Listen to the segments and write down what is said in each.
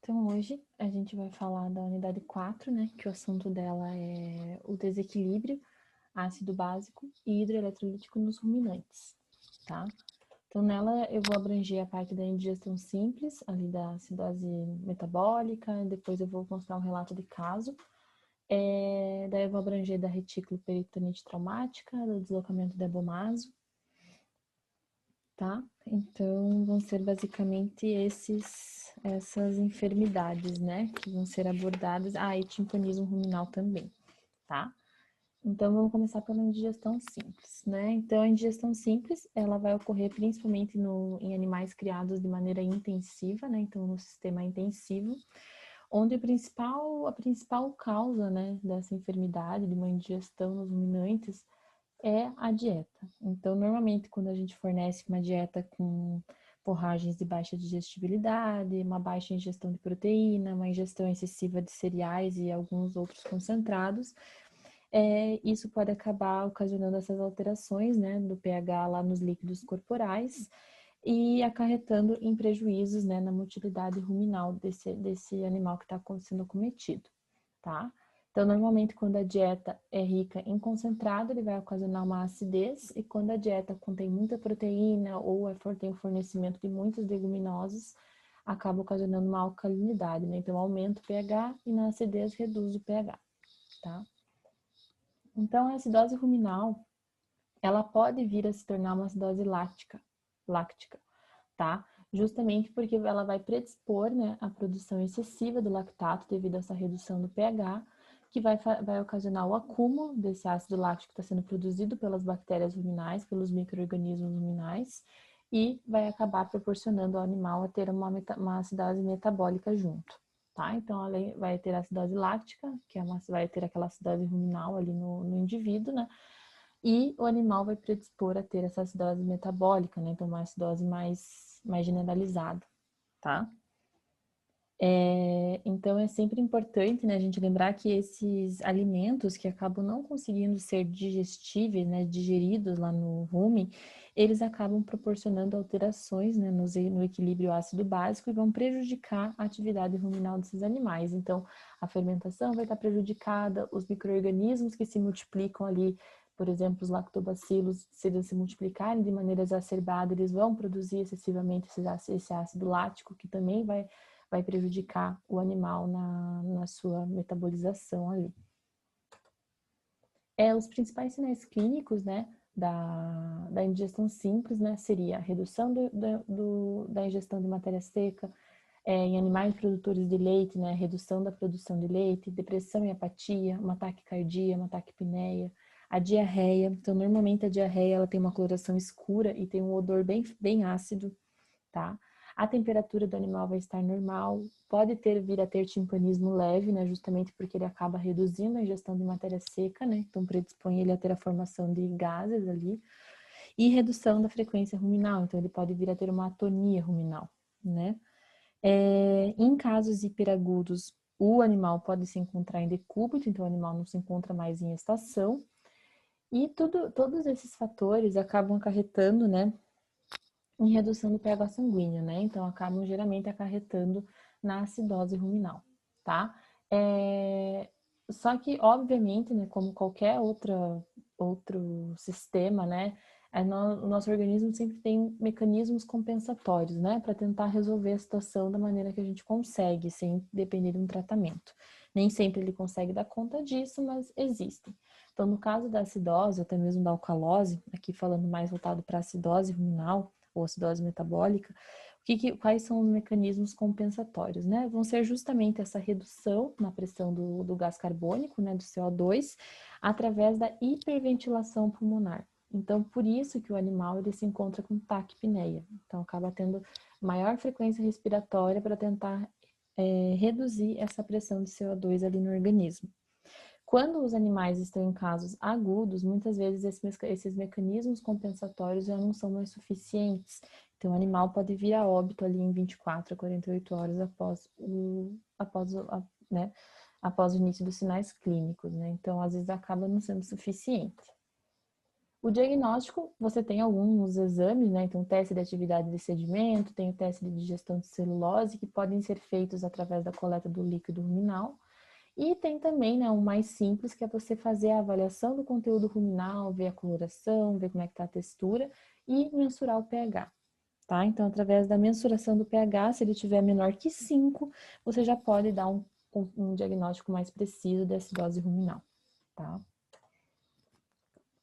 Então, hoje a gente vai falar da unidade 4, né, que o assunto dela é o desequilíbrio ácido básico e hidroeletrolítico nos ruminantes, tá? Então, nela eu vou abranger a parte da indigestão simples, ali da acidose metabólica, depois eu vou mostrar um relato de caso, daí eu vou abranger da retículo peritonite traumática, do deslocamento de abomaso, tá? Então, vão ser basicamente essas enfermidades, né, que vão ser abordadas. E timpanismo ruminal também, tá? Então, vamos começar pela indigestão simples, né? Então, a indigestão simples, ela vai ocorrer principalmente em animais criados de maneira intensiva, né? Então, no sistema intensivo, onde a principal causa, né, dessa enfermidade, de uma indigestão nos ruminantes, é a dieta. Então, normalmente, quando a gente fornece uma dieta com forragens de baixa digestibilidade, uma baixa ingestão de proteína, uma ingestão excessiva de cereais e alguns outros concentrados, isso pode acabar ocasionando essas alterações, né, do pH lá nos líquidos corporais e acarretando em prejuízos, né, na motilidade ruminal desse animal que está sendo cometido, tá? Então, normalmente, quando a dieta é rica em concentrado, ele vai ocasionar uma acidez, e quando a dieta contém muita proteína ou tem o fornecimento de muitas leguminosas, acaba ocasionando uma alcalinidade, né? Então, aumenta o pH e na acidez reduz o pH, tá? Então, a acidose ruminal, ela pode vir a se tornar uma acidose láctica, tá? Justamente porque ela vai predispor, né, a produção excessiva do lactato devido a essa redução do pH, que vai ocasionar o acúmulo desse ácido láctico que está sendo produzido pelas bactérias ruminais, pelos micro-organismos ruminais, e vai acabar proporcionando ao animal a ter uma acidose metabólica junto, tá? Então, além, vai ter a acidose láctica, que vai ter aquela acidose ruminal ali no indivíduo, né? E o animal vai predispor a ter essa acidose metabólica, né? Então, uma acidose mais generalizada, tá? Então, é sempre importante, né, a gente lembrar que esses alimentos que acabam não conseguindo ser digestíveis, né, digeridos lá no rumen, eles acabam proporcionando alterações, né, no equilíbrio ácido básico e vão prejudicar a atividade ruminal desses animais. Então, a fermentação vai estar prejudicada, os micro-organismos que se multiplicam ali, por exemplo, os lactobacilos, se eles se multiplicarem de maneira exacerbada, eles vão produzir excessivamente esse ácido lático, que também vai prejudicar o animal na sua metabolização ali. Os principais sinais clínicos, né, da indigestão simples, né, seria a redução da ingestão de matéria seca, em animais produtores de leite, né, redução da produção de leite, depressão e apatia, uma taquicardia, uma taquipneia, a diarreia. Então, normalmente a diarreia ela tem uma coloração escura e tem um odor bem ácido, tá? A temperatura do animal vai estar normal, pode vir a ter timpanismo leve, né? Justamente porque ele acaba reduzindo a ingestão de matéria seca, né? Então predispõe ele a ter a formação de gases ali. E redução da frequência ruminal, então ele pode vir a ter uma atonia ruminal, né? Em casos hiperagudos, o animal pode se encontrar em decúbito, então o animal não se encontra mais em estação. E todos esses fatores acabam acarretando, né, em redução do pH sanguíneo, né? Então, acabam geralmente acarretando na acidose ruminal, tá? Só que, obviamente, né, como qualquer outro sistema, né, o nosso organismo sempre tem mecanismos compensatórios, né, para tentar resolver a situação da maneira que a gente consegue, sem depender de um tratamento. Nem sempre ele consegue dar conta disso, mas existem. Então, no caso da acidose, até mesmo da alcalose, aqui falando mais voltado para a acidose ruminal, ou acidose metabólica, quais são os mecanismos compensatórios, né? Vão ser justamente essa redução na pressão do gás carbônico, né, do CO2, através da hiperventilação pulmonar. Então, por isso que o animal ele se encontra com taquipneia. Então, acaba tendo maior frequência respiratória para tentar reduzir essa pressão de CO2 ali no organismo. Quando os animais estão em casos agudos, muitas vezes esses mecanismos compensatórios já não são mais suficientes. Então, o animal pode vir a óbito ali em 24 a 48 horas após o início dos sinais clínicos, né? Então, às vezes acaba não sendo suficiente. O diagnóstico, você tem alguns exames, né? Então, teste de atividade de sedimento, tem o teste de digestão de celulose, que podem ser feitos através da coleta do líquido ruminal. E tem também, né, um mais simples, que é você fazer a avaliação do conteúdo ruminal, ver a coloração, ver como é que tá a textura e mensurar o pH, tá? Então, através da mensuração do pH, se ele tiver menor que 5, você já pode dar um diagnóstico mais preciso da acidose ruminal, tá?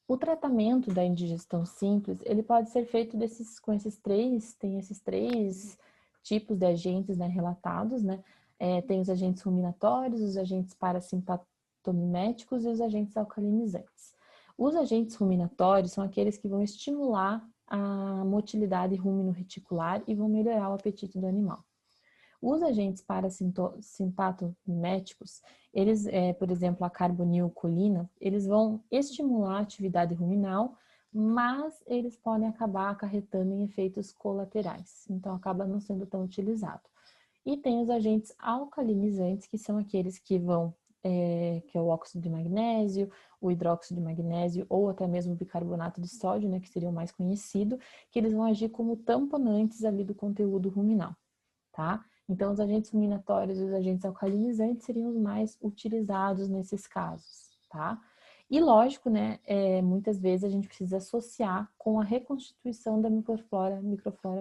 O tratamento da indigestão simples, ele pode ser feito com esses três tipos de agentes, né, relatados, né? Tem os agentes ruminatórios, os agentes parasimpatomiméticos e os agentes alcalinizantes. Os agentes ruminatórios são aqueles que vão estimular a motilidade rumino-reticular e vão melhorar o apetite do animal. Os agentes parasimpatomiméticos, eles, por exemplo, a carbonilcolina, eles vão estimular a atividade ruminal, mas eles podem acabar acarretando em efeitos colaterais, então acaba não sendo tão utilizado. E tem os agentes alcalinizantes, que são aqueles que vão, que é o óxido de magnésio, o hidróxido de magnésio, ou até mesmo o bicarbonato de sódio, né, que seria o mais conhecido, que eles vão agir como tamponantes ali do conteúdo ruminal, tá? Então, os agentes ruminatórios e os agentes alcalinizantes seriam os mais utilizados nesses casos, tá? E lógico, né, muitas vezes a gente precisa associar com a reconstituição da microflora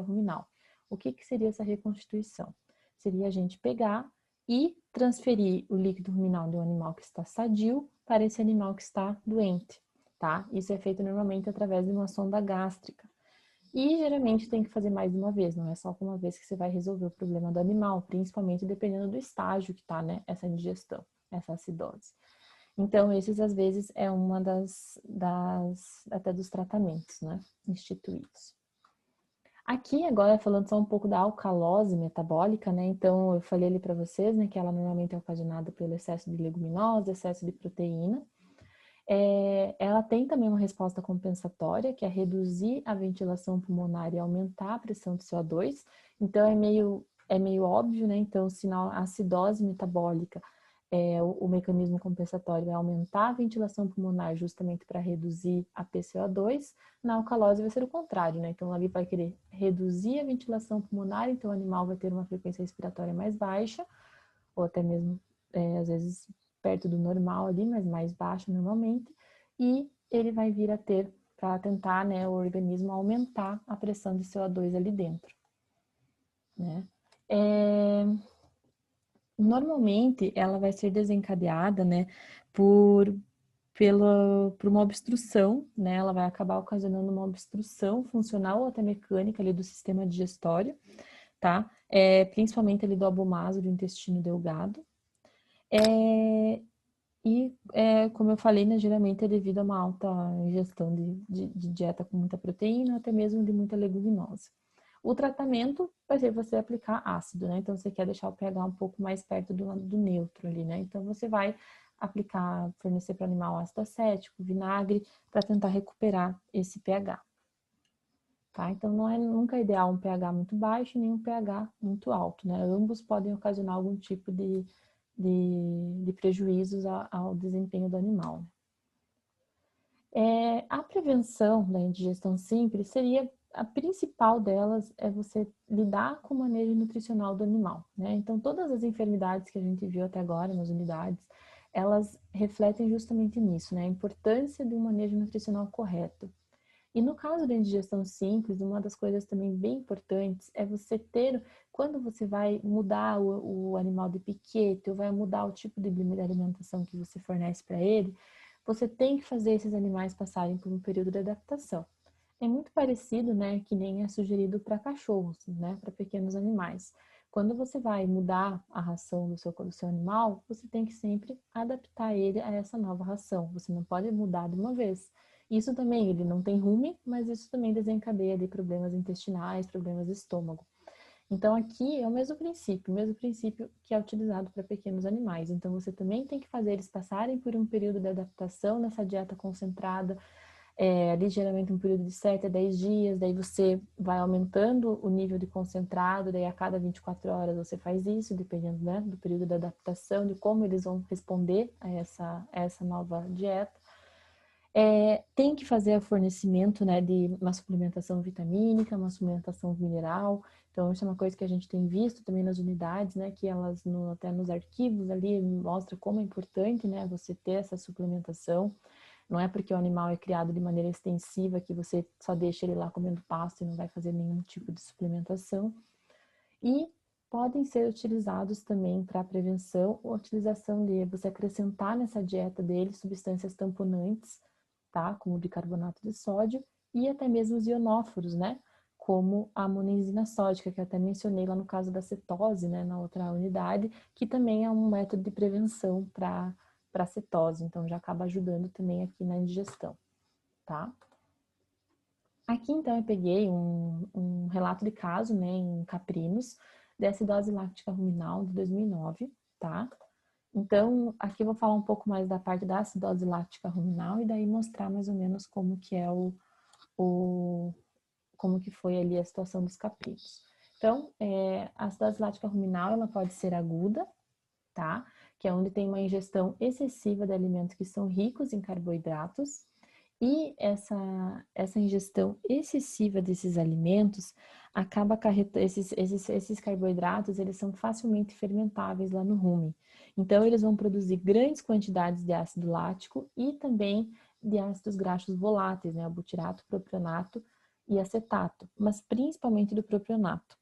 ruminal. O que seria essa reconstituição? Seria a gente pegar e transferir o líquido ruminal de um animal que está sadio para esse animal que está doente, tá? Isso é feito normalmente através de uma sonda gástrica. E geralmente tem que fazer mais de uma vez, não é só com uma vez que você vai resolver o problema do animal, principalmente dependendo do estágio que está, né, essa indigestão, essa acidose. Então, esses às vezes é uma até dos tratamentos, né, instituídos. Aqui agora falando só um pouco da alcalose metabólica, né, então eu falei ali para vocês, né, que ela normalmente é ocasionada pelo excesso de leguminosa, excesso de proteína. Ela tem também uma resposta compensatória, que é reduzir a ventilação pulmonar e aumentar a pressão de CO2. Então, é meio óbvio, né? Então, se na acidose metabólica, o mecanismo compensatório é aumentar a ventilação pulmonar justamente para reduzir a PCO2, na alcalose vai ser o contrário, né? Então, ali vai querer reduzir a ventilação pulmonar, então o animal vai ter uma frequência respiratória mais baixa, ou até mesmo, às vezes, perto do normal ali, mas mais baixo normalmente, e ele vai vir a ter, para tentar, né, o organismo aumentar a pressão de CO2 ali dentro, né? Normalmente, ela vai ser desencadeada, né, por uma obstrução, né? Ela vai acabar ocasionando uma obstrução funcional ou até mecânica ali do sistema digestório, tá? Principalmente ali do abomaso do intestino delgado. Como eu falei, né, geralmente é devido a uma alta ingestão de dieta com muita proteína, até mesmo de muita leguminosa. O tratamento vai ser você aplicar ácido, né? Então, você quer deixar o pH um pouco mais perto do neutro ali, né? Então, você vai fornecer para o animal ácido acético, vinagre, para tentar recuperar esse pH. Tá? Então, não é nunca ideal um pH muito baixo nem um pH muito alto, né? Ambos podem ocasionar algum tipo de prejuízos ao desempenho do animal. A prevenção da indigestão simples seria, a principal delas é você lidar com o manejo nutricional do animal, né? Então, todas as enfermidades que a gente viu até agora nas unidades, elas refletem justamente nisso, né? A importância de um manejo nutricional correto. E no caso da indigestão simples, uma das coisas também bem importantes é você ter, quando você vai mudar o animal de piquete, ou vai mudar o tipo de alimentação que você fornece para ele, você tem que fazer esses animais passarem por um período de adaptação. É muito parecido, né, que nem é sugerido para cachorros, né, para pequenos animais. Quando você vai mudar a ração do seu animal, você tem que sempre adaptar ele a essa nova ração. Você não pode mudar de uma vez. Isso também, ele não tem rumen, mas isso também desencadeia de problemas intestinais, problemas de estômago. Então, aqui é o mesmo princípio que é utilizado para pequenos animais. Então, você também tem que fazer eles passarem por um período de adaptação nessa dieta concentrada, ali geralmente um período de 7 a 10 dias, daí você vai aumentando o nível de concentrado, daí a cada 24 horas você faz isso, dependendo, né, do período de adaptação, de como eles vão responder a essa nova dieta. Tem que fazer o fornecimento, né, de uma suplementação vitamínica, uma suplementação mineral. Então, isso é uma coisa que a gente tem visto também nas unidades, né, que elas, até nos arquivos ali, mostra como é importante, né, você ter essa suplementação. Não é porque o animal é criado de maneira extensiva que você só deixa ele lá comendo pasto e não vai fazer nenhum tipo de suplementação. E podem ser utilizados também para prevenção ou utilização de você acrescentar nessa dieta dele substâncias tamponantes, tá? Como o bicarbonato de sódio e até mesmo os ionóforos, né? Como a monenzima sódica, que eu até mencionei lá no caso da cetose, né? Na outra unidade, que também é um método de prevenção para cetose. Então, já acaba ajudando também aqui na indigestão, tá? Aqui, então, eu peguei um relato de caso, né, em caprinos, de acidose láctica ruminal de 2009, tá? Então, aqui eu vou falar um pouco mais da parte da acidose láctica ruminal e daí mostrar mais ou menos como que é como que foi ali a situação dos caprinos. Então, a acidose láctica ruminal, ela pode ser aguda, tá? Que é onde tem uma ingestão excessiva de alimentos que são ricos em carboidratos. E essa ingestão excessiva desses alimentos acaba acarretando, esses carboidratos, eles são facilmente fermentáveis lá no rumen. Então, eles vão produzir grandes quantidades de ácido lático e também de ácidos graxos voláteis, né? O butirato, propionato e acetato, mas principalmente do propionato.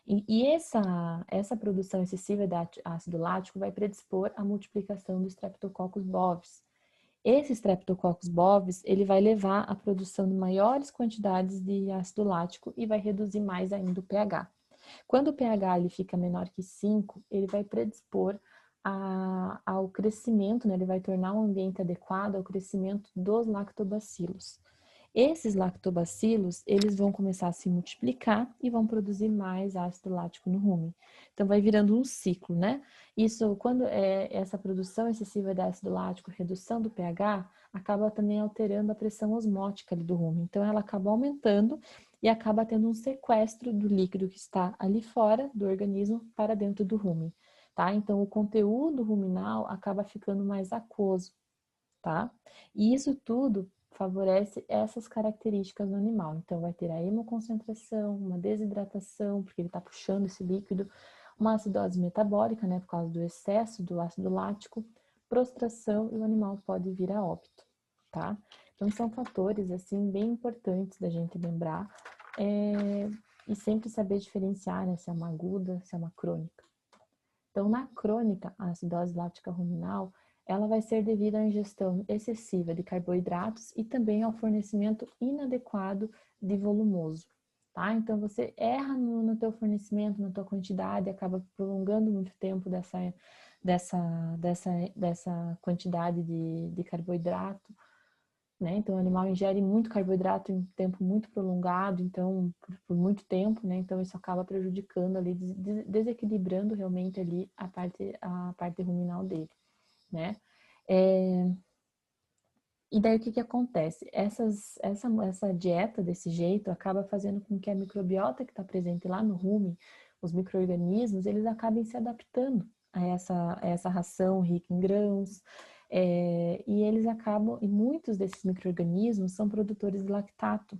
E essa produção excessiva de ácido lático vai predispor à multiplicação do Streptococcus bovis. Esse Streptococcus bovis, ele vai levar à produção de maiores quantidades de ácido lático e vai reduzir mais ainda o pH. Quando o pH ele fica menor que 5, ele vai predispor ao crescimento, né? Ele vai tornar um ambiente adequado ao crescimento dos lactobacilos. Esses lactobacilos, eles vão começar a se multiplicar e vão produzir mais ácido lático no rumen. Então, vai virando um ciclo, né? Isso, quando essa produção excessiva de ácido lático, redução do pH, acaba também alterando a pressão osmótica ali do rumen. Então, ela acaba aumentando e acaba tendo um sequestro do líquido que está ali fora do organismo para dentro do rumen, tá? Então, o conteúdo ruminal acaba ficando mais aquoso, tá? E isso tudo favorece essas características no animal. Então, vai ter a hemoconcentração, uma desidratação, porque ele está puxando esse líquido, uma acidose metabólica, né, por causa do excesso do ácido lático, prostração e o animal pode vir a óbito, tá? Então, são fatores, assim, bem importantes da gente lembrar e sempre saber diferenciar, né, se é uma aguda, se é uma crônica. Então, na crônica, a acidose lática ruminal, ela vai ser devido à ingestão excessiva de carboidratos e também ao fornecimento inadequado de volumoso, tá? Então, você erra no teu fornecimento, na tua quantidade, acaba prolongando muito tempo dessa quantidade de carboidrato, né? Então, o animal ingere muito carboidrato em tempo muito prolongado, então, por muito tempo, né? Então, isso acaba prejudicando ali, desequilibrando realmente ali a parte ruminal dele, né? E daí, o que acontece? Essa dieta desse jeito acaba fazendo com que a microbiota que está presente lá no rumen, os micro-organismos, eles acabem se adaptando a essa ração rica em grãos, e eles acabam, e muitos desses micro-organismos são produtores de lactato.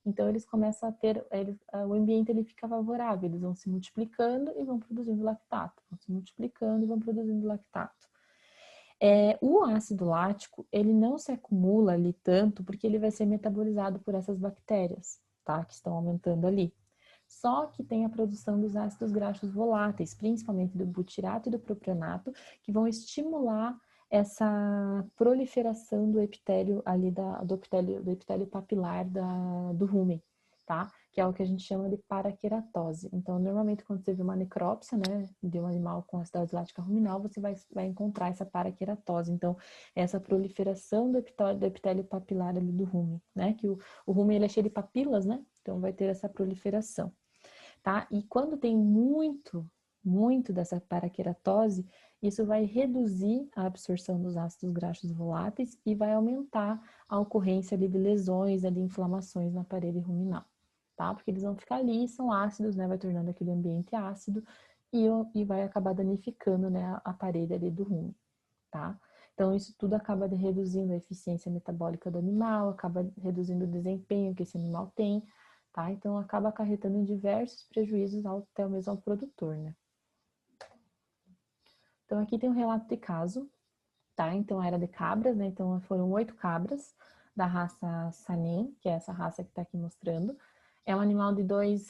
Então, eles começam a ter, o ambiente ele fica favorável, eles vão se multiplicando e vão produzindo lactato, vão se multiplicando e vão produzindo lactato. O ácido lático, ele não se acumula ali tanto porque ele vai ser metabolizado por essas bactérias, tá? Que estão aumentando ali. Só que tem a produção dos ácidos graxos voláteis, principalmente do butirato e do propionato, que vão estimular essa proliferação do epitélio ali do epitélio papilar do rumen, tá? Que é o que a gente chama de paraqueratose. Então, normalmente, quando você vê uma necrópsia, né, de um animal com acidose lática ruminal, você vai encontrar essa paraqueratose. Então, essa proliferação do epitélio papilar ali do rumen, né? Que o rumen, ele é cheio de papilas, né? Então, vai ter essa proliferação, tá? E quando tem muito dessa paraqueratose, isso vai reduzir a absorção dos ácidos graxos voláteis e vai aumentar a ocorrência ali de lesões, de inflamações na parede ruminal, tá? Porque eles vão ficar ali, são ácidos, né? Vai tornando aquele ambiente ácido e vai acabar danificando, né, a parede ali do rumen, tá? Então, isso tudo acaba reduzindo a eficiência metabólica do animal, acaba reduzindo o desempenho que esse animal tem, tá? Então, acaba acarretando em diversos prejuízos até mesmo ao produtor, né? Então, aqui tem um relato de caso, tá? Então, era de cabras, né? Então, foram 8 cabras da raça Sanem, que é essa raça que tá aqui mostrando. É um animal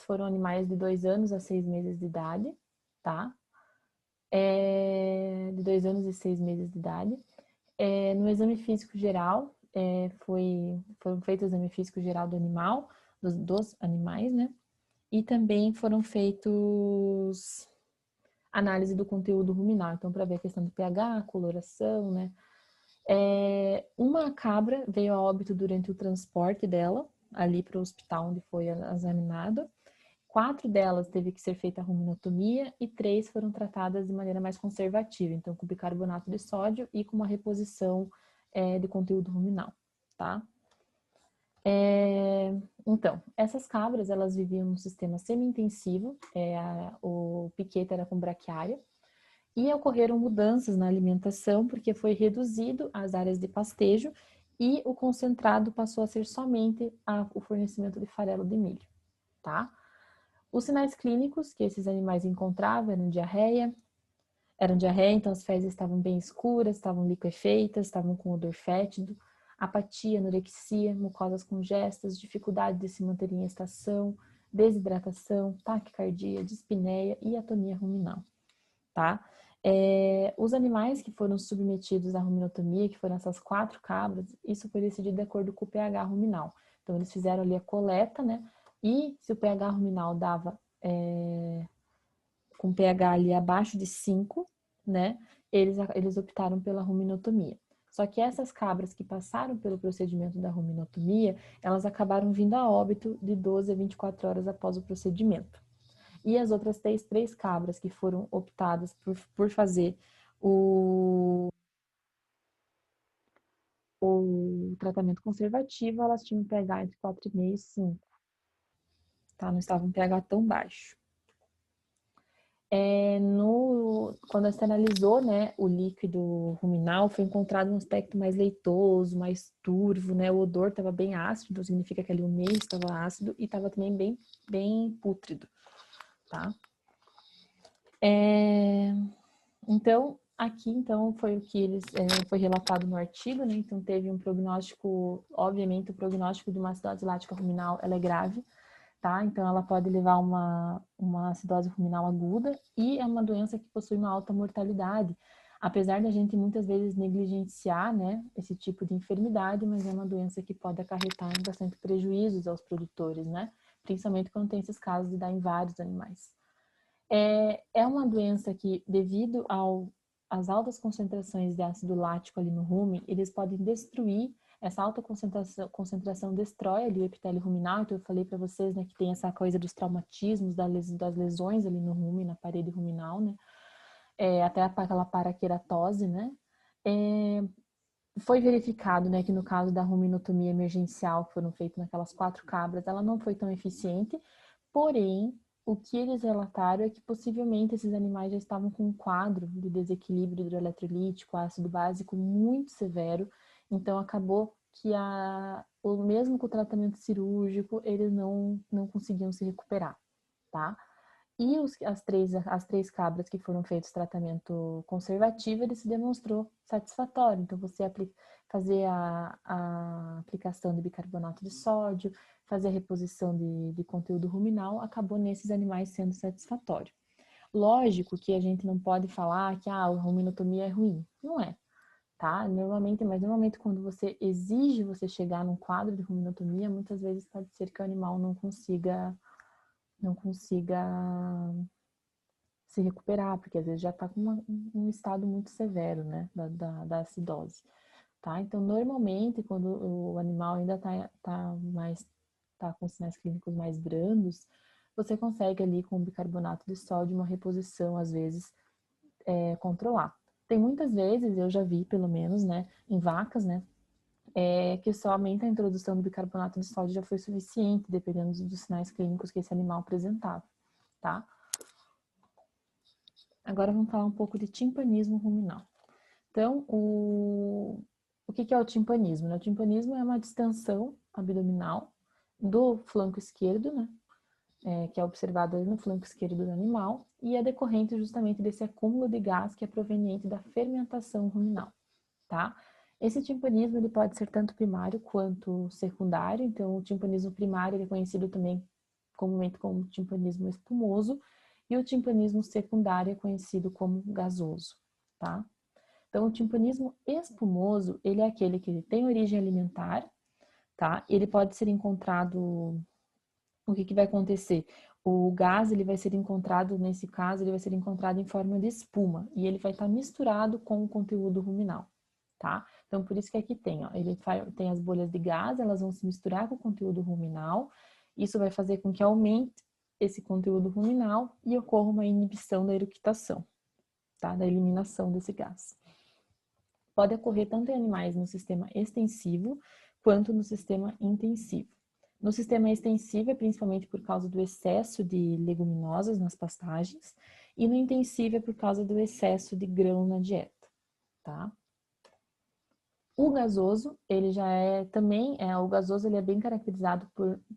foram animais de 2 anos a 6 meses de idade, tá? De 2 anos e 6 meses de idade. No exame físico geral, foram feitos o exame físico geral do animal, dos animais, né? E também foram feitos análise do conteúdo ruminal, então para ver a questão do pH, coloração, né? Uma cabra veio a óbito durante o transporte dela, ali para o hospital onde foi examinada. 4 delas teve que ser feita a ruminotomia e 3 foram tratadas de maneira mais conservativa, então com bicarbonato de sódio e com uma reposição de conteúdo ruminal, tá? Então, essas cabras, elas viviam num sistema semi-intensivo, o piquete era com braquiária, e ocorreram mudanças na alimentação, porque foi reduzido as áreas de pastejo e o concentrado passou a ser somente o fornecimento de farelo de milho, tá? Os sinais clínicos que esses animais encontravam eram diarreia, então as fezes estavam bem escuras, estavam liquefeitas, estavam com odor fétido, apatia, anorexia, mucosas congestas, dificuldade de se manter em estação, desidratação, taquicardia, dispneia e atonia ruminal, tá? Os animais que foram submetidos à ruminotomia, que foram essas 4 cabras, isso foi decidido de acordo com o pH ruminal. Então, eles fizeram ali a coleta, né? E se o pH ruminal dava com pH ali abaixo de 5, né? Eles optaram pela ruminotomia. Só que essas cabras que passaram pelo procedimento da ruminotomia, elas acabaram vindo a óbito de 12 a 24 horas após o procedimento. E as outras 3 cabras que foram optadas por fazer o tratamento conservativo, elas tinham pH entre 4,5 e 5, tá? Não estavam pH tão baixo. Quando você analisou, né, o líquido ruminal, foi encontrado um aspecto mais leitoso, mais turvo, né? O odor estava bem ácido, então significa que ali o meio estava ácido e estava também bem pútrido, tá? Então, aqui então foi o que foi relatado no artigo, né? Então teve um prognóstico, obviamente o prognóstico de uma acidose lática ruminal ela é grave, tá? Então ela pode levar uma acidose ruminal aguda e é uma doença que possui uma alta mortalidade, apesar da gente muitas vezes negligenciar, né, esse tipo de enfermidade, mas é uma doença que pode acarretar em bastante prejuízos aos produtores, né? Principalmente quando tem esses casos de dar em vários animais. É uma doença que, devido às altas concentrações de ácido lático ali no rumen, eles podem destruir, essa alta concentração destrói ali o epitélio ruminal, então eu falei para vocês, né, que tem essa coisa dos traumatismos, das lesões ali no rumen, na parede ruminal, né, até aquela paraqueratose, né. Foi verificado, né, que no caso da ruminotomia emergencial, que foram feitas naquelas 4 cabras, ela não foi tão eficiente, porém, o que eles relataram é que possivelmente esses animais já estavam com um quadro de desequilíbrio hidroeletrolítico, ácido básico muito severo, então acabou que mesmo com o tratamento cirúrgico, eles não conseguiam se recuperar, tá? E as três cabras que foram feitos tratamento conservativo, ele se demonstrou satisfatório. Então, fazer a aplicação de bicarbonato de sódio, fazer a reposição de conteúdo ruminal, acabou nesses animais sendo satisfatório. Lógico que a gente não pode falar que a ruminotomia é ruim. Não é, tá? Normalmente quando você exige você chegar num quadro de ruminotomia, muitas vezes pode ser que o animal não consiga se recuperar, porque às vezes já está com um estado muito severo, né, da acidose, tá? Então, normalmente, quando o animal ainda tá com sinais clínicos mais brandos, você consegue ali com bicarbonato de sódio uma reposição, às vezes, controlar. Tem muitas vezes, eu já vi, pelo menos, né, em vacas, né, que somente a introdução do bicarbonato de sódio já foi suficiente, dependendo dos sinais clínicos que esse animal apresentava, tá? Agora vamos falar um pouco de timpanismo ruminal. Então, o que é o timpanismo, né? O timpanismo é uma distensão abdominal do flanco esquerdo, né? Que é observado no flanco esquerdo do animal, e é decorrente justamente desse acúmulo de gás que é proveniente da fermentação ruminal, tá? Esse timpanismo ele pode ser tanto primário quanto secundário, então o timpanismo primário ele é conhecido também comumente como timpanismo espumoso, e o timpanismo secundário é conhecido como gasoso, tá? Então o timpanismo espumoso, ele é aquele que ele tem origem alimentar, tá? Ele pode ser encontrado, o que vai acontecer? O gás, ele vai ser encontrado, nesse caso, ele vai ser encontrado em forma de espuma, e ele vai estar misturado com o conteúdo ruminal, tá? Então, por isso que aqui tem, ó, tem as bolhas de gás, elas vão se misturar com o conteúdo ruminal, isso vai fazer com que aumente esse conteúdo ruminal e ocorra uma inibição da eructação, tá? Da eliminação desse gás. Pode ocorrer tanto em animais no sistema extensivo, quanto no sistema intensivo. No sistema extensivo é principalmente por causa do excesso de leguminosas nas pastagens, e no intensivo é por causa do excesso de grão na dieta, tá? O gasoso, ele já é também, o gasoso ele é bem caracterizado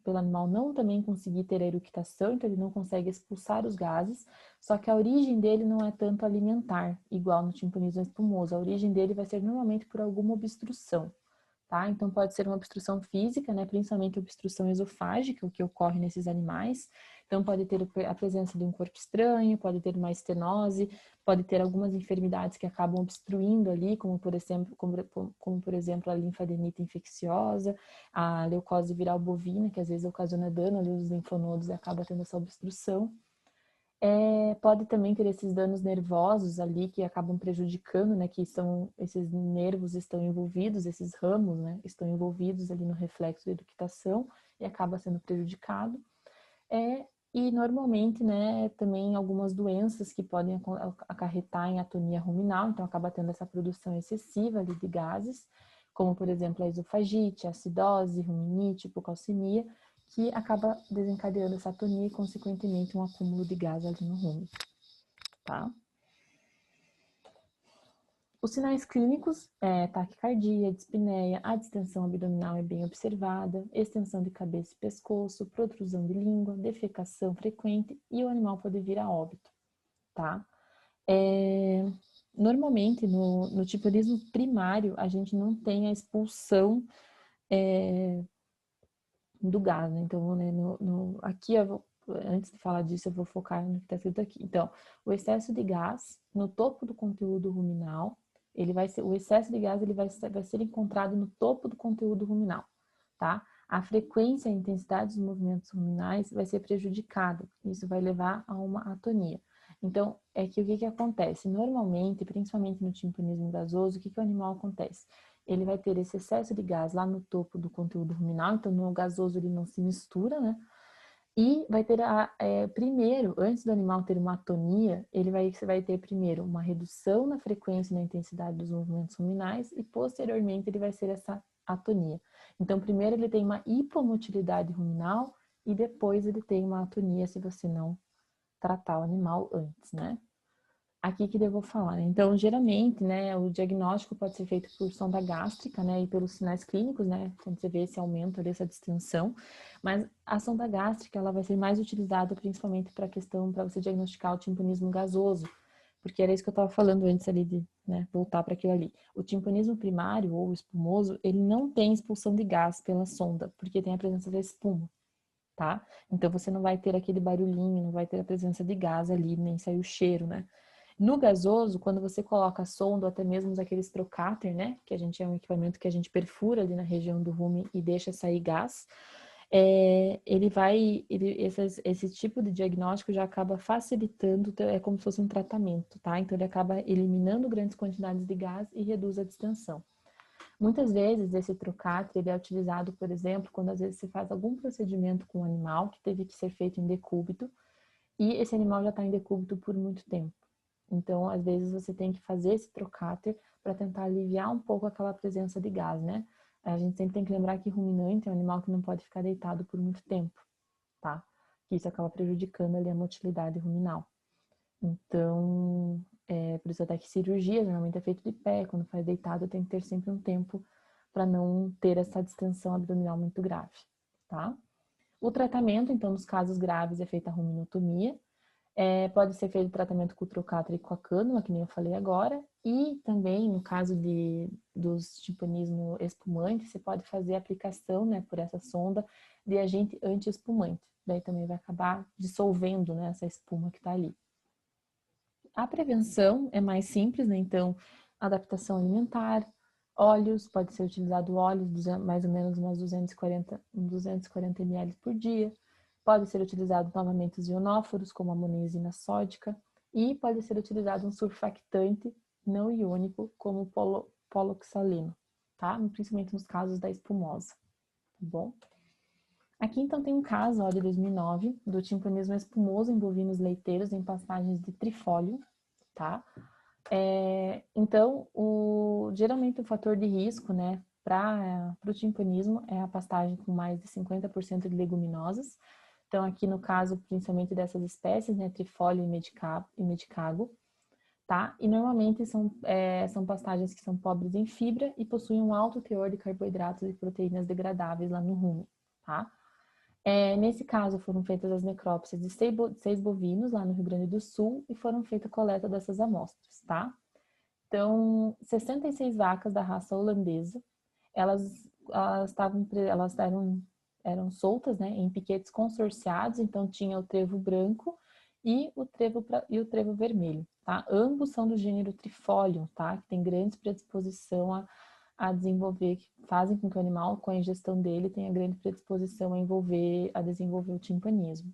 pelo animal não também conseguir ter a eructação, então ele não consegue expulsar os gases, só que a origem dele não é tanto alimentar, igual no timpanismo espumoso, a origem dele vai ser normalmente por alguma obstrução, tá? Então pode ser uma obstrução física, né, principalmente obstrução esofágica, o que ocorre nesses animais. Então pode ter a presença de um corpo estranho, pode ter uma estenose, pode ter algumas enfermidades que acabam obstruindo ali, como por exemplo a linfadenite infecciosa, a leucose viral bovina, que às vezes ocasiona dano ali nos linfonodos e acaba tendo essa obstrução. Pode também ter esses danos nervosos ali que acabam prejudicando, né? Que esses nervos estão envolvidos, esses ramos, né? Estão envolvidos ali no reflexo da eructação e acaba sendo prejudicado. E normalmente, né, também algumas doenças que podem acarretar em atonia ruminal, então acaba tendo essa produção excessiva ali de gases, como por exemplo a esofagite, a acidose, ruminite, hipocalcemia, que acaba desencadeando essa atonia e, consequentemente, um acúmulo de gás ali no rumen, tá? Os sinais clínicos taquicardia, dispneia, a distensão abdominal é bem observada, extensão de cabeça e pescoço, protrusão de língua, defecação frequente e o animal pode vir a óbito, tá? Normalmente, no timpanismo primário, a gente não tem a expulsão do gás, né? Então, né, aqui, antes de falar disso, eu vou focar no que está escrito aqui. Então, o excesso de gás no topo do conteúdo ruminal, o excesso de gás ele vai ser encontrado no topo do conteúdo ruminal, tá? A frequência e a intensidade dos movimentos ruminais vai ser prejudicada. Isso vai levar a uma atonia. Então, o que acontece? Normalmente, principalmente no timpanismo gasoso, o que o animal acontece? Ele vai ter esse excesso de gás lá no topo do conteúdo ruminal, então no gasoso ele não se mistura, né? E vai ter primeiro, antes do animal ter uma atonia, você vai ter primeiro uma redução na frequência e na intensidade dos movimentos ruminais e posteriormente ele vai ser essa atonia. Então primeiro ele tem uma hipomotilidade ruminal e depois ele tem uma atonia se você não tratar o animal antes, né? Aqui que eu vou falar, né? Então, geralmente, né, o diagnóstico pode ser feito por sonda gástrica, né, e pelos sinais clínicos, né, quando você vê esse aumento dessa distensão, mas a sonda gástrica, ela vai ser mais utilizada principalmente para você diagnosticar o timpanismo gasoso, porque era isso que eu estava falando antes ali de, né, voltar para aquilo ali. O timpanismo primário ou espumoso, ele não tem expulsão de gás pela sonda, porque tem a presença da espuma, tá? Então, você não vai ter aquele barulhinho, não vai ter a presença de gás ali, nem sair o cheiro, né? No gasoso, quando você coloca a sonda, ou até mesmo aqueles trocáter, né? Que a gente é um equipamento que a gente perfura ali na região do rumen e deixa sair gás. Esse tipo de diagnóstico já acaba facilitando, é como se fosse um tratamento, tá? Então ele acaba eliminando grandes quantidades de gás e reduz a distensão. Muitas vezes esse trocáter ele é utilizado, por exemplo, quando às vezes se faz algum procedimento com um animal que teve que ser feito em decúbito e esse animal já está em decúbito por muito tempo. Então, às vezes, você tem que fazer esse trocáter para tentar aliviar um pouco aquela presença de gás, né? A gente sempre tem que lembrar que ruminante é um animal que não pode ficar deitado por muito tempo, tá? Que isso acaba prejudicando ali a motilidade ruminal. Então, por isso até que cirurgia normalmente é feito de pé, quando faz deitado tem que ter sempre um tempo para não ter essa distensão abdominal muito grave, tá? O tratamento, então, nos casos graves é feita a ruminotomia, pode ser feito tratamento com o trocáter e com a cânula, que nem eu falei agora, e também no caso dos timpanismo espumante, você pode fazer a aplicação, né, por essa sonda de agente anti-espumante, daí também vai acabar dissolvendo, né, essa espuma que está ali. A prevenção é mais simples, né? Então, adaptação alimentar, óleos, pode ser utilizado óleos, mais ou menos umas 240 ml por dia. Pode ser utilizado novamente os ionóforos, como a amonesina sódica, e pode ser utilizado um surfactante não iônico, como o poloxaleno, tá? Principalmente nos casos da espumosa, tá bom? Aqui, então, tem um caso, ó, de 2009, do timpanismo espumoso em bovinos leiteiros em pastagens de trifólio, tá? Então, geralmente o fator de risco, né, para o timpanismo é a pastagem com mais de 50% de leguminosas. Então, aqui no caso, principalmente dessas espécies, né, trifólio e medicago, tá? E normalmente são pastagens que são pobres em fibra e possuem um alto teor de carboidratos e proteínas degradáveis lá no rumen, tá? Nesse caso, foram feitas as necrópsias de 6 bovinos lá no Rio Grande do Sul e foram feita a coleta dessas amostras, tá? Então, 66 vacas da raça holandesa, elas eram soltas, né, em piquetes consorciados, então tinha o trevo branco e o trevo vermelho, tá? Ambos são do gênero Trifolium, tá? Que tem grande predisposição a desenvolver, que fazem com que o animal, com a ingestão dele, tenha grande predisposição a desenvolver o timpanismo.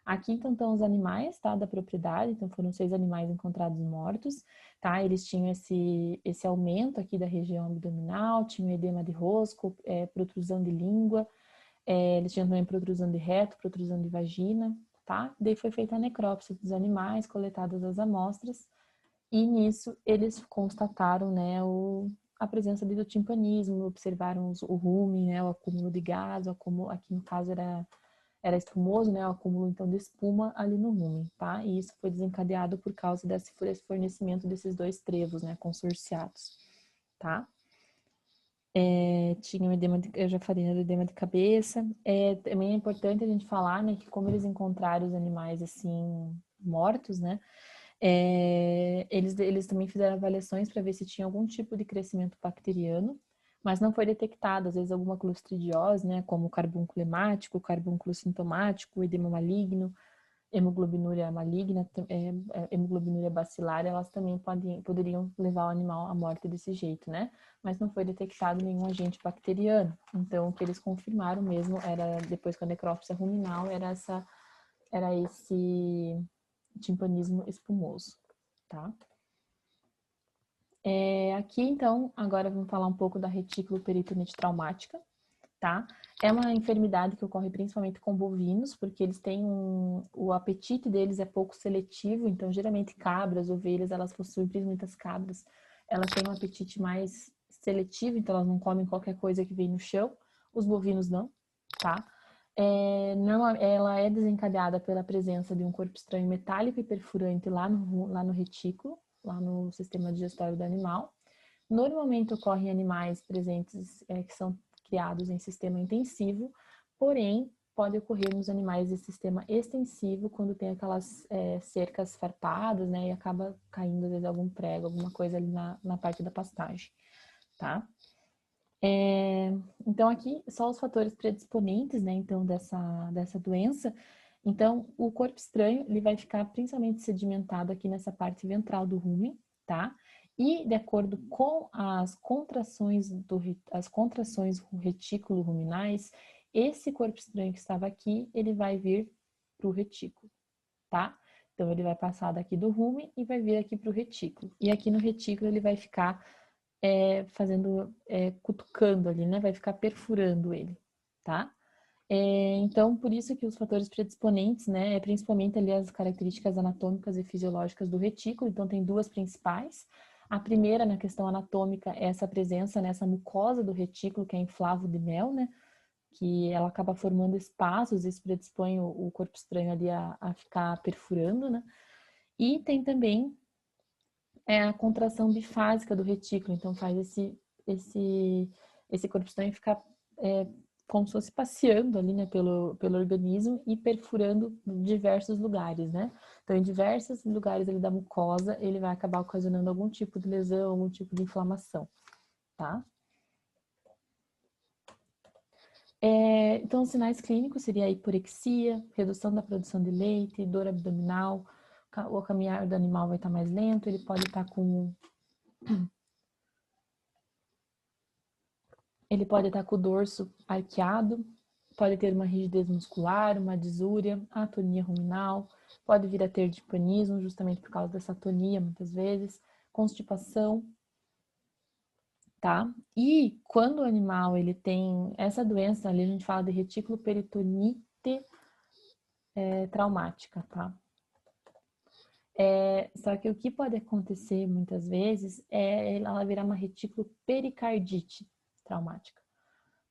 Aqui então estão os animais, tá, da propriedade, então foram 6 animais encontrados mortos, tá, eles tinham esse aumento aqui da região abdominal, tinham edema de rosco, protrusão de língua, eles tinham também protrusão de reto, protrusão de vagina, tá, daí foi feita a necrópsia dos animais, coletadas as amostras, e nisso eles constataram, né, a presença do timpanismo, observaram o rumen, né, o acúmulo de gás, aqui no caso era espumoso, né, o acúmulo então de espuma ali no rumen, tá? E isso foi desencadeado por causa desse fornecimento desses 2 trevos, né, consorciados, tá? Tinha um edema, eu já falei, né, do edema de cabeça. Também é importante a gente falar, né, que como eles encontraram os animais assim mortos, né, eles também fizeram avaliações para ver se tinha algum tipo de crescimento bacteriano, mas não foi detectado, às vezes, alguma clostridiose, né, como carbúnculo hemático, carbúnculo sintomático, edema maligno, hemoglobinúria maligna, hemoglobinúria bacilar, elas também poderiam levar o animal à morte desse jeito, né? Mas não foi detectado nenhum agente bacteriano. Então, o que eles confirmaram mesmo era, depois com a necrópsia ruminal, era esse timpanismo espumoso, tá? Aqui, então, agora vamos falar um pouco da retículo peritonite traumática, tá? É uma enfermidade que ocorre principalmente com bovinos, porque eles têm o apetite deles é pouco seletivo, então geralmente cabras, ovelhas, elas possuem, principalmente as cabras, elas têm um apetite mais seletivo, então elas não comem qualquer coisa que vem no chão, os bovinos não, tá? Ela é desencadeada pela presença de um corpo estranho metálico e perfurante lá no retículo, lá no sistema digestório do animal. Normalmente ocorre em animais presentes que são criados em sistema intensivo, porém pode ocorrer nos animais de sistema extensivo quando tem aquelas cercas farpadas, né, e acaba caindo às vezes algum prego, alguma coisa ali na parte da pastagem, tá? Então aqui só os fatores predisponentes, né, então dessa doença. Então o corpo estranho ele vai ficar principalmente sedimentado aqui nessa parte ventral do rumen, tá? E de acordo com as contrações retículo ruminais, esse corpo estranho que estava aqui, ele vai vir para o retículo, tá? Então ele vai passar daqui do rumen e vai vir aqui para o retículo. E aqui no retículo ele vai ficar cutucando ali, né? Vai ficar perfurando ele, tá? Então, por isso que os fatores predisponentes, né? Principalmente ali as características anatômicas e fisiológicas do retículo. Então, tem 2 principais. A primeira, na questão anatômica, é essa presença nessa mucosa do retículo, que é inflavo de mel, né? Que ela acaba formando espaços, isso predispõe o corpo estranho ali a ficar perfurando, né? E tem também é a contração bifásica do retículo, então faz esse corpo estranho ficar como se fosse passeando ali, né, pelo organismo e perfurando diversos lugares, né? Então, em diversos lugares ali da mucosa, ele vai acabar ocasionando algum tipo de lesão, algum tipo de inflamação, tá? Então, os sinais clínicos seria a hiporexia, redução da produção de leite, dor abdominal, o caminhar do animal vai estar mais lento, ele pode estar com o dorso arqueado, pode ter uma rigidez muscular, uma disúria, atonia ruminal, pode vir a ter dipanismo, justamente por causa dessa atonia, muitas vezes, constipação, tá? E quando o animal ele tem essa doença, ali a gente fala de retículo peritonite traumática, tá? Só que o que pode acontecer muitas vezes é ela virar uma retículo pericardite traumática,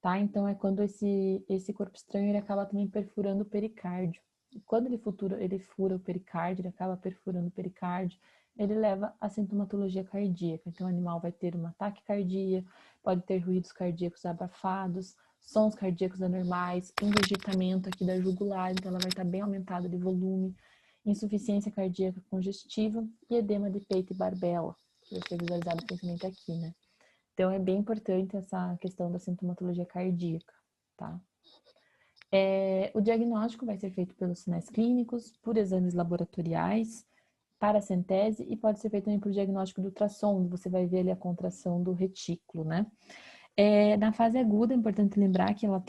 tá? Então é quando esse corpo estranho ele acaba também perfurando o pericárdio. E quando ele fura o pericárdio, ele acaba perfurando o pericárdio, ele leva a sintomatologia cardíaca. Então o animal vai ter uma taquicardia, pode ter ruídos cardíacos abafados, sons cardíacos anormais, endigitamento aqui da jugular, então ela vai estar bem aumentada de volume, insuficiência cardíaca congestiva e edema de peito e barbela, que vai ser visualizado principalmente aqui, né? Então, é bem importante essa questão da sintomatologia cardíaca, tá? O diagnóstico vai ser feito pelos sinais clínicos, por exames laboratoriais, paracentese e pode ser feito também por diagnóstico do ultrassom, onde você vai ver ali a contração do retículo, né? Na fase aguda, é importante lembrar que ela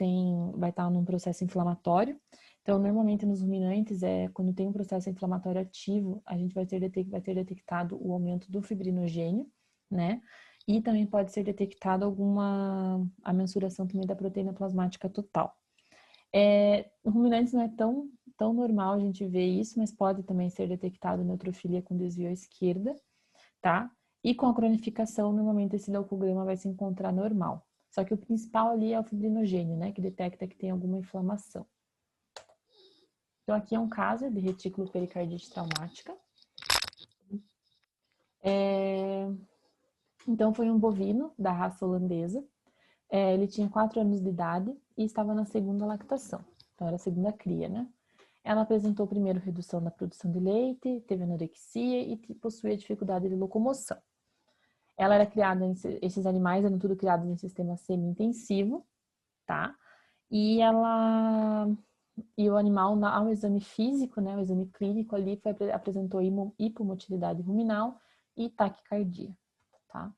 vai estar num processo inflamatório. Então, normalmente nos ruminantes, quando tem um processo inflamatório ativo, a gente vai ter detectado o aumento do fibrinogênio, né? E também pode ser detectado a mensuração também da proteína plasmática total. No ruminantes não é tão normal a gente ver isso, mas pode também ser detectado neutrofilia com desvio à esquerda, tá? E com a cronificação, normalmente esse leucograma vai se encontrar normal. Só que o principal ali é o fibrinogênio, né? Que detecta que tem alguma inflamação. Então, aqui é um caso de retículo pericardite traumática. Então, foi um bovino da raça holandesa. Ele tinha 4 anos de idade e estava na segunda lactação. Então, era a segunda cria, né? Ela apresentou primeiro redução da produção de leite, teve anorexia e possuía dificuldade de locomoção. Ela era criada, esses animais eram tudo criados em sistema semi-intensivo, tá? E o animal, ao exame físico, né, o exame clínico ali, apresentou hipomotilidade ruminal e taquicardia, tá?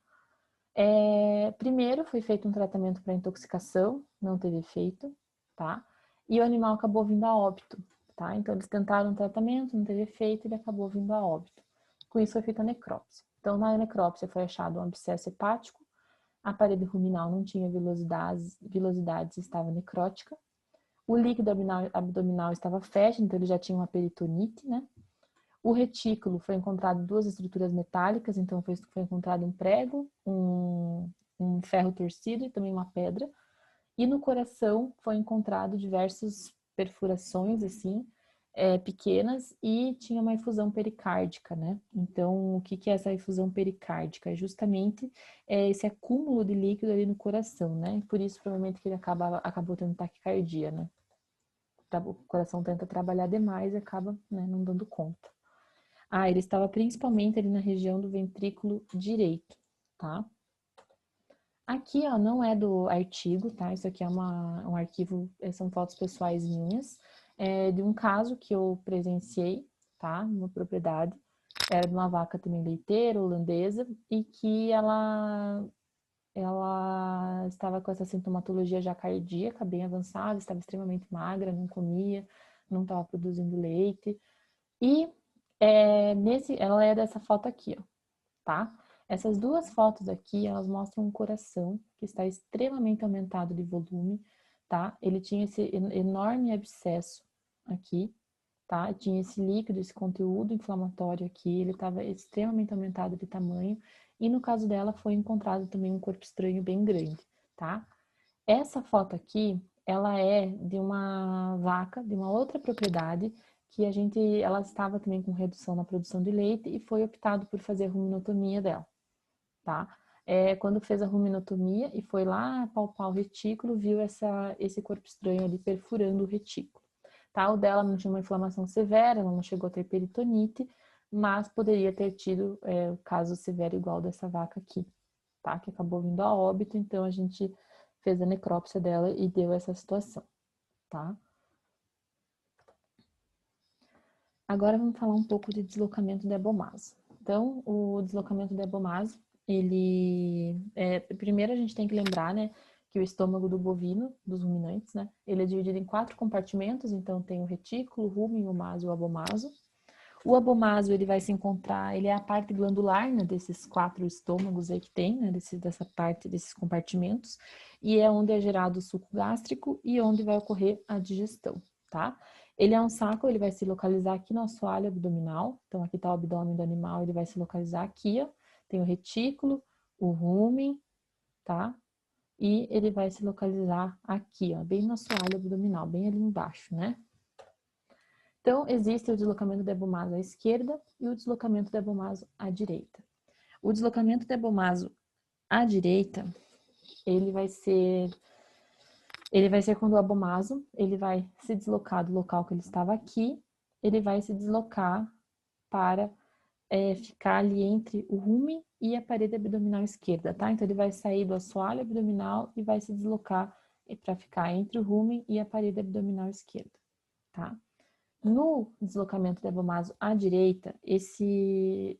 Primeiro foi feito um tratamento para intoxicação, não teve efeito, tá? E o animal acabou vindo a óbito, tá? Então eles tentaram um tratamento, não teve efeito, ele acabou vindo a óbito. Com isso foi feita a necrópsia. Então na necrópsia foi achado um abscesso hepático, a parede ruminal não tinha vilosidades, estava necrótica. O líquido abdominal estava fétido, então ele já tinha uma peritonite, né? O retículo foi encontrado 2 estruturas metálicas, então foi encontrado um prego, um ferro torcido e também uma pedra. E no coração foi encontrado diversas perfurações, assim, pequenas e tinha uma efusão pericárdica, né? Então, o que é essa efusão pericárdica? É justamente esse acúmulo de líquido ali no coração, né? Por isso, provavelmente, que ele acabou tendo taquicardia, né? O coração tenta trabalhar demais e acaba, né, não dando conta. Ele estava principalmente ali na região do ventrículo direito, tá? Aqui, ó, não é do artigo, tá? Isso aqui é um arquivo, são fotos pessoais minhas, de um caso que eu presenciei, tá? Numa propriedade. Era de uma vaca também leiteira, holandesa, e que ela estava com essa sintomatologia já cardíaca bem avançada, estava extremamente magra, não comia, não estava produzindo leite. E ela é dessa foto aqui, ó, tá? Essas 2 fotos aqui, elas mostram um coração que está extremamente aumentado de volume, tá? Ele tinha esse enorme abscesso aqui, tá? Tinha esse líquido, esse conteúdo inflamatório aqui, ele estava extremamente aumentado de tamanho. E no caso dela, foi encontrado também um corpo estranho bem grande, tá? Essa foto aqui, ela é de uma vaca, de uma outra propriedade, que ela estava também com redução na produção de leite e foi optado por fazer a ruminotomia dela, tá? Quando fez a ruminotomia e foi lá palpar o retículo, viu esse corpo estranho ali perfurando o retículo, tá? O dela não tinha uma inflamação severa, ela não chegou a ter peritonite, mas poderia ter tido o caso severo igual dessa vaca aqui, tá? Que acabou vindo a óbito, então a gente fez a necrópsia dela e deu essa situação, tá? Agora vamos falar um pouco de deslocamento de abomaso. Então, o deslocamento de abomaso, primeiro a gente tem que lembrar, né, que o estômago do bovino, dos ruminantes, né, ele é dividido em 4 compartimentos, então tem o retículo, o rumen, o maso e o abomaso. O abomaso, ele vai se encontrar, ele é a parte glandular, né, desses 4 estômagos aí que tem, né, dessa parte, desses compartimentos, e é onde é gerado o suco gástrico e onde vai ocorrer a digestão, tá? Ele é um saco, ele vai se localizar aqui no assoalho abdominal, então aqui tá o abdômen do animal, ele vai se localizar aqui, ó, tem o retículo, o rumen, tá? E ele vai se localizar aqui, ó, bem no assoalho abdominal, bem ali embaixo, né? Então, existe o deslocamento de abomaso à esquerda e o deslocamento de abomaso à direita. O deslocamento de abomaso à direita, ele vai ser quando o abomaso, ele vai se deslocar do local que ele estava aqui, ele vai se deslocar para ficar ali entre o rumen e a parede abdominal esquerda, tá? Então, ele vai sair do assoalho abdominal e vai se deslocar para ficar entre o rumen e a parede abdominal esquerda, tá? No deslocamento de abomaso à direita, esse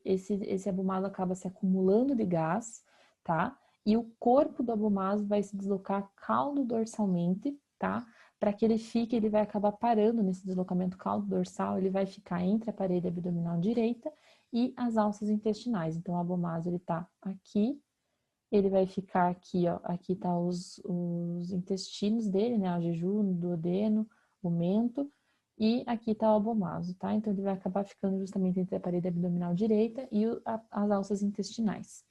abomaso acaba se acumulando de gás, tá? E o corpo do abomaso vai se deslocar caudo-dorsalmente, tá? Para que ele vai acabar parando nesse deslocamento caudo-dorsal, ele vai ficar entre a parede abdominal direita e as alças intestinais. Então, o abomaso, ele tá aqui, ele vai ficar aqui, ó, aqui tá os intestinos dele, né? O jejum, o duodeno, o mento, e aqui tá o abomaso, tá? Então, ele vai acabar ficando justamente entre a parede abdominal direita e as alças intestinais.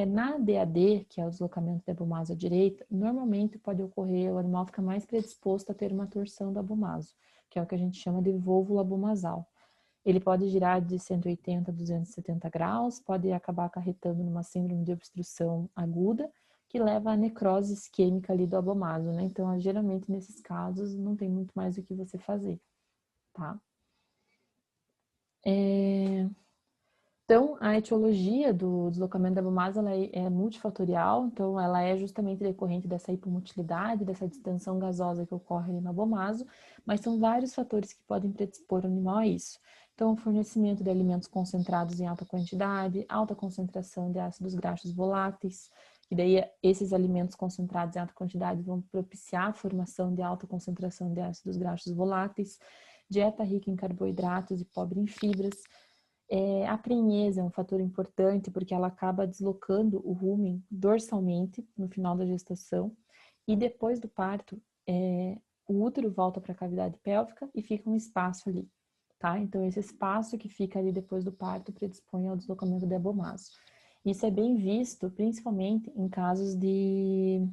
Na DAD, que é o deslocamento de abomaso à direita, normalmente pode ocorrer, o animal fica mais predisposto a ter uma torção do abomaso, que é o que a gente chama de vôvulo abomasal. Ele pode girar de 180 a 270 graus, pode acabar acarretando numa síndrome de obstrução aguda, que leva à necrose isquêmica ali do abomaso, né? Então, geralmente, nesses casos, não tem muito mais o que você fazer, tá? Então, a etiologia do deslocamento da abomaso, ela é multifatorial, então ela é justamente decorrente dessa hipomotilidade, dessa distensão gasosa que ocorre ali no abomaso, mas são vários fatores que podem predispor o animal a isso. Então, o fornecimento de alimentos concentrados em alta quantidade, alta concentração de ácidos graxos voláteis, e daí esses alimentos concentrados em alta quantidade vão propiciar a formação de alta concentração de ácidos graxos voláteis, dieta rica em carboidratos e pobre em fibras. A prenhese é um fator importante porque ela acaba deslocando o rumen dorsalmente no final da gestação e depois do parto, o útero volta para a cavidade pélvica e fica um espaço ali, tá? Então, esse espaço que fica ali depois do parto predispõe ao deslocamento de abomaso. Isso é bem visto, principalmente em casos de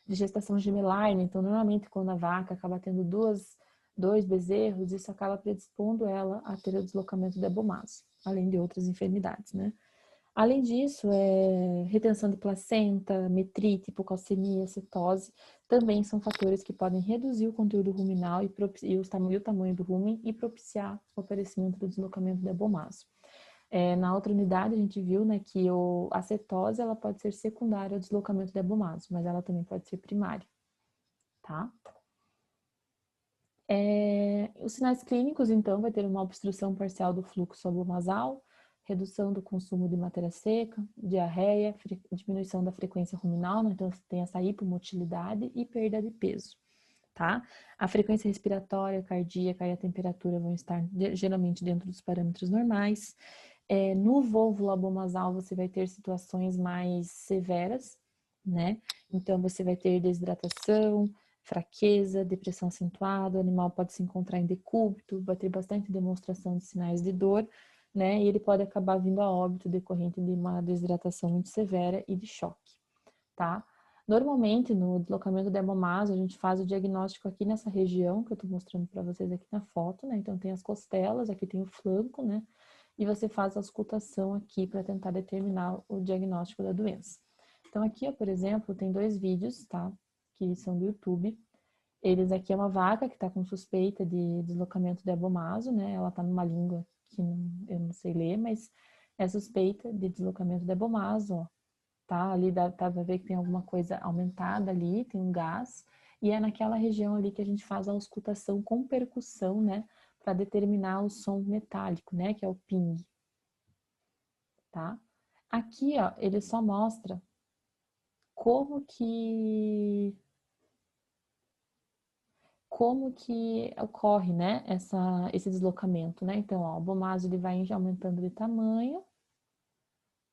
gestação gemelar, né? Então, normalmente, quando a vaca acaba tendo dois bezerros, isso acaba predispondo ela a ter o deslocamento de abomaso, além de outras enfermidades, né? Além disso, retenção de placenta, metrite, hipocalcemia, cetose, também são fatores que podem reduzir o conteúdo ruminal e o tamanho do rumen e propiciar o aparecimento do deslocamento de abomaso. Na outra unidade, a gente viu, né, que a cetose ela pode ser secundária ao deslocamento de abomaso, mas ela também pode ser primária, tá? Os sinais clínicos, então, vai ter uma obstrução parcial do fluxo abomasal, redução do consumo de matéria seca, diarreia, diminuição da frequência ruminal, né? Então, tem essa hipomotilidade e perda de peso, tá? A frequência respiratória, cardíaca e a temperatura vão estar geralmente dentro dos parâmetros normais. No vôvulo abomasal, você vai ter situações mais severas, né? Então, você vai ter desidratação, fraqueza, depressão acentuada, o animal pode se encontrar em decúbito, vai ter bastante demonstração de sinais de dor, né? E ele pode acabar vindo a óbito decorrente de uma desidratação muito severa e de choque, tá? Normalmente, no deslocamento de hemomaso, a gente faz o diagnóstico aqui nessa região que eu estou mostrando para vocês aqui na foto, né? Então, tem as costelas, aqui tem o flanco, né? E você faz a auscultação aqui para tentar determinar o diagnóstico da doença. Então, aqui, ó, por exemplo, tem 2 vídeos, tá? Que são do YouTube. Eles aqui é uma vaca que está com suspeita de deslocamento de abomaso, né? Ela está numa língua que eu não sei ler, mas é suspeita de deslocamento de abomaso, ó. Tá? Ali dá pra ver que tem alguma coisa aumentada ali, tem um gás, e é naquela região ali que a gente faz a auscultação com percussão, né? Para determinar o som metálico, né? Que é o ping, tá? Aqui, ó, ele só mostra como que ocorre, né, esse deslocamento, né? Então, ó, o abomaso ele vai aumentando de tamanho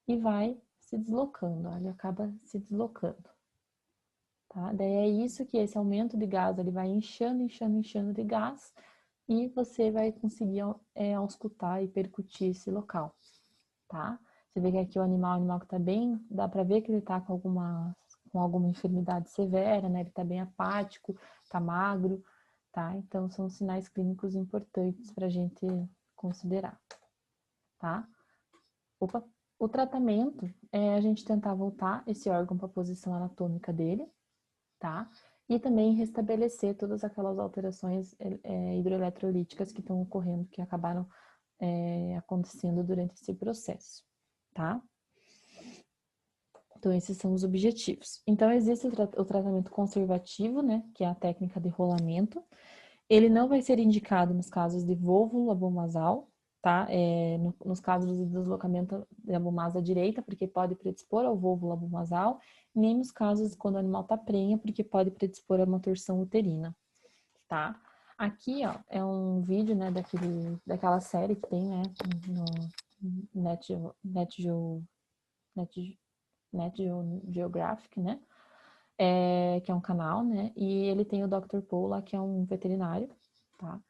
e vai se deslocando, ó, ele acaba se deslocando, tá? Daí é isso que esse aumento de gás, ele vai inchando, inchando, inchando de gás e você vai conseguir auscultar e percutir esse local, tá? Você vê que aqui o animal que tá bem, dá pra ver que ele tá com alguma enfermidade severa, né? Ele tá bem apático, tá magro, tá? Então, são sinais clínicos importantes pra gente considerar, tá? Opa! O tratamento é a gente tentar voltar esse órgão para a posição anatômica dele, tá? E também restabelecer todas aquelas alterações hidroeletrolíticas que estão ocorrendo, que acabaram acontecendo durante esse processo, tá? Então, esses são os objetivos. Então, existe o tratamento conservativo, né, que é a técnica de rolamento. Ele não vai ser indicado nos casos de vôvulo abomasal, tá? Nos casos de deslocamento de abomasa direita, porque pode predispor ao vôvulo abomasal, nem nos casos quando o animal está prenha, porque pode predispor a uma torção uterina, tá? Aqui, ó, é um vídeo, né, daquela série que tem, né, no Net Geographic, né? Que é um canal, né? E ele tem o Dr. Paul lá, que é um veterinário, tá?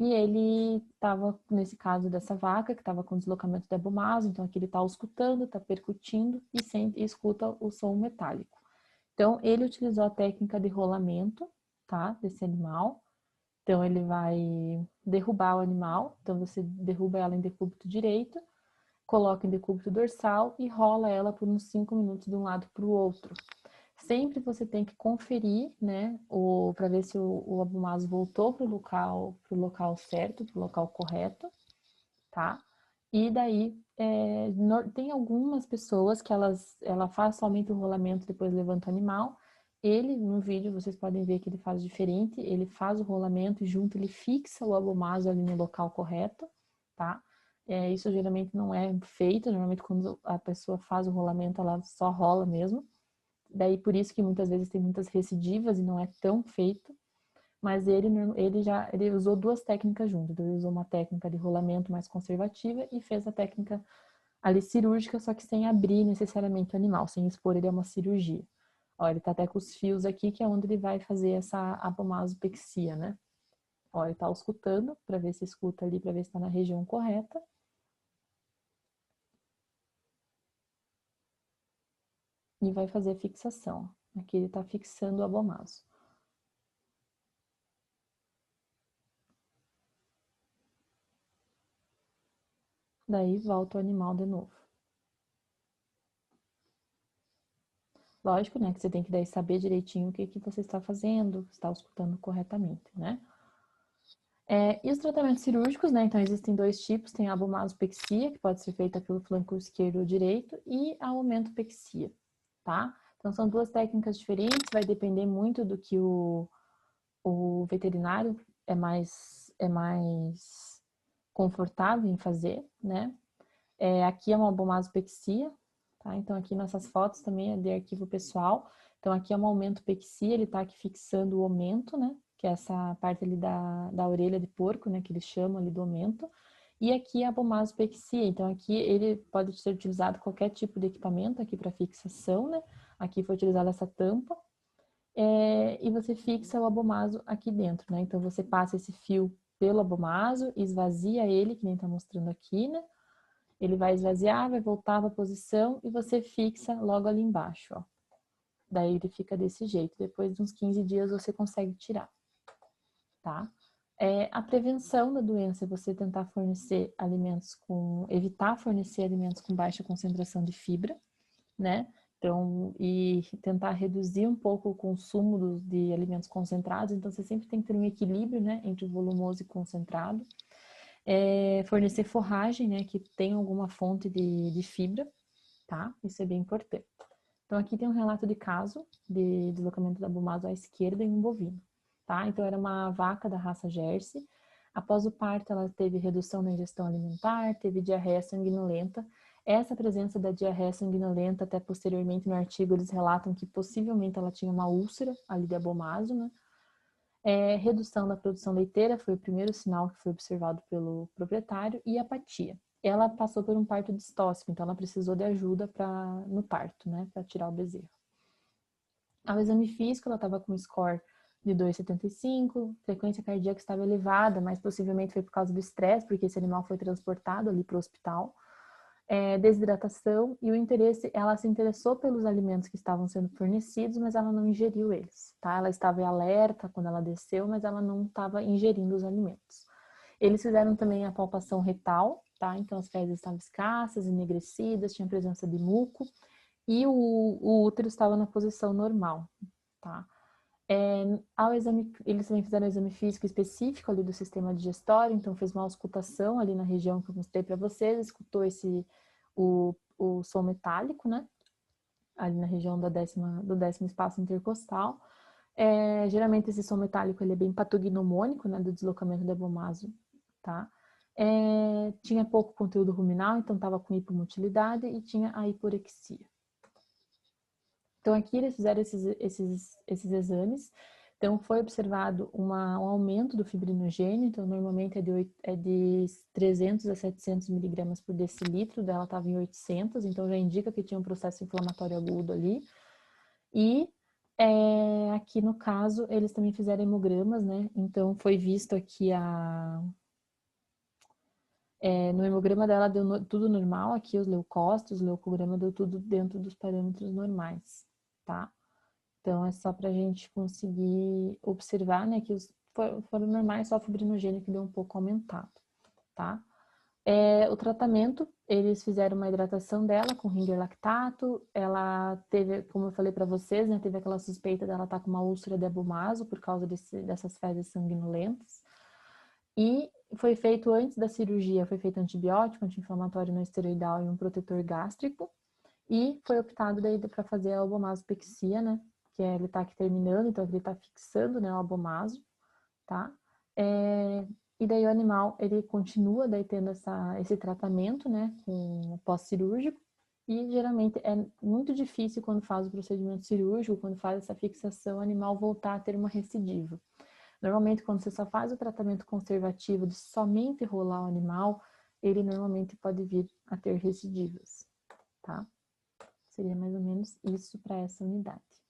E ele estava, nesse caso dessa vaca, que estava com deslocamento de abomaso, então aqui ele está auscultando, está percutindo e escuta o som metálico. Então, ele utilizou a técnica de rolamento, tá? Desse animal. Então, ele vai derrubar o animal, então você derruba ela em decúbito direito, coloca em decúbito dorsal e rola ela por uns 5 minutos de um lado para o outro. Sempre você tem que conferir, né, para ver se o abomaso voltou para o local certo, para o local correto, tá? E daí, tem algumas pessoas que ela faz somente o rolamento, depois levanta o animal. Ele, no vídeo, vocês podem ver que ele faz diferente, ele faz o rolamento e junto ele fixa o abomaso ali no local correto, tá? Isso geralmente não é feito, normalmente quando a pessoa faz o rolamento, ela só rola mesmo. Daí por isso que muitas vezes tem muitas recidivas e não é tão feito. Mas ele usou 2 técnicas juntas. Ele usou uma técnica de rolamento mais conservativa e fez a técnica ali cirúrgica, só que sem abrir necessariamente o animal, sem expor ele a uma cirurgia. Ó, ele tá até com os fios aqui, que é onde ele vai fazer essa abomasopexia, né? Ó, ele tá auscultando para ver se escuta ali, para ver se está na região correta. E vai fazer a fixação. Aqui ele tá fixando o abomaso. Daí volta o animal de novo. Lógico, né, que você tem que daí saber direitinho o que você está fazendo, está escutando corretamente, né? E os tratamentos cirúrgicos, né? Então, existem 2 tipos. Tem a abomasopexia, que pode ser feita pelo flanco esquerdo ou direito, e a aumentopexia, tá? Então, são 2 técnicas diferentes, vai depender muito do que o veterinário é mais confortável em fazer, né? Aqui é uma abomasopexia, tá? Então, aqui nessas fotos também é de arquivo pessoal. Então, aqui é uma aumentopexia, ele tá aqui fixando o aumento, né? Que é essa parte ali da orelha de porco, né? Que eles chamam ali do aumento. E aqui é a abomasopexia. Então, aqui ele pode ser utilizado qualquer tipo de equipamento aqui para fixação, né? Aqui foi utilizada essa tampa. E você fixa o abomaso aqui dentro, né? Então, você passa esse fio pelo abomaso, esvazia ele, que nem tá mostrando aqui, né? Ele vai esvaziar, vai voltar para a posição e você fixa logo ali embaixo, ó. Daí ele fica desse jeito. Depois de uns 15 dias você consegue tirar, tá? A prevenção da doença é você tentar fornecer alimentos evitar fornecer alimentos com baixa concentração de fibra, né? Então, e tentar reduzir um pouco o consumo de alimentos concentrados. Então, você sempre tem que ter um equilíbrio, né, entre o volumoso e concentrado. Fornecer forragem, né, que tem alguma fonte de fibra, tá? Isso é bem importante. Então, aqui tem um relato de caso de deslocamento da abomaso à esquerda em um bovino, tá? Então, era uma vaca da raça Jersey. Após o parto, ela teve redução na ingestão alimentar, teve diarreia sanguinolenta. Essa presença da diarreia sanguinolenta, até posteriormente no artigo, eles relatam que possivelmente ela tinha uma úlcera ali de abomaso, né? Redução da produção leiteira foi o primeiro sinal que foi observado pelo proprietário, e apatia. Ela passou por um parto distóxico, então ela precisou de ajuda no parto, né, para tirar o bezerro. Ao exame físico, ela estava com um score de 2,75, frequência cardíaca estava elevada, mas possivelmente foi por causa do estresse, porque esse animal foi transportado ali para o hospital. Desidratação e o interesse, ela se interessou pelos alimentos que estavam sendo fornecidos, mas ela não ingeriu eles, tá? Ela estava em alerta quando ela desceu, mas ela não estava ingerindo os alimentos. Eles fizeram também a palpação retal, tá? Então as fezes estavam escassas, enegrecidas, tinha presença de muco e o útero estava na posição normal, tá? Eles também fizeram um exame físico específico ali do sistema digestório, então fez uma auscultação ali na região que eu mostrei para vocês, escutou o som metálico, né? Ali na região do 10º espaço intercostal. Geralmente esse som metálico ele é bem patognomônico, né? Do deslocamento do abomaso, tá? Tinha pouco conteúdo ruminal, então estava com hipomotilidade e tinha a hiporexia. Então, aqui eles fizeram esses exames. Então, foi observado um aumento do fibrinogênio. Então, normalmente é de 300 a 700 miligramas por decilitro. Dela estava em 800, então já indica que tinha um processo inflamatório agudo ali. E aqui no caso, eles também fizeram hemogramas, né? Então, foi visto aqui no hemograma dela deu tudo normal. Aqui os leucócitos, o leucograma deu tudo dentro dos parâmetros normais, tá? Então, é só para a gente conseguir observar, né, que foram normais, só a fibrinogênio que deu um pouco aumentado, tá? O tratamento, eles fizeram uma hidratação dela com Ringer lactato. Ela teve, como eu falei para vocês, né, teve aquela suspeita dela estar com uma úlcera de abomaso por causa dessas fezes sanguinolentas. E foi feito antes da cirurgia, foi feito antibiótico, anti-inflamatório não esteroidal e um protetor gástrico. E foi optado daí para fazer a albomasopexia, né? Que ele tá aqui terminando, então ele tá fixando, né, o abomaso, tá? E daí o animal, ele continua daí tendo esse tratamento, né, com pós-cirúrgico, e geralmente é muito difícil quando faz o procedimento cirúrgico, quando faz essa fixação, o animal voltar a ter uma recidiva. Normalmente, quando você só faz o tratamento conservativo de somente rolar o animal, ele normalmente pode vir a ter recidivas, tá? Seria mais ou menos isso para essa unidade.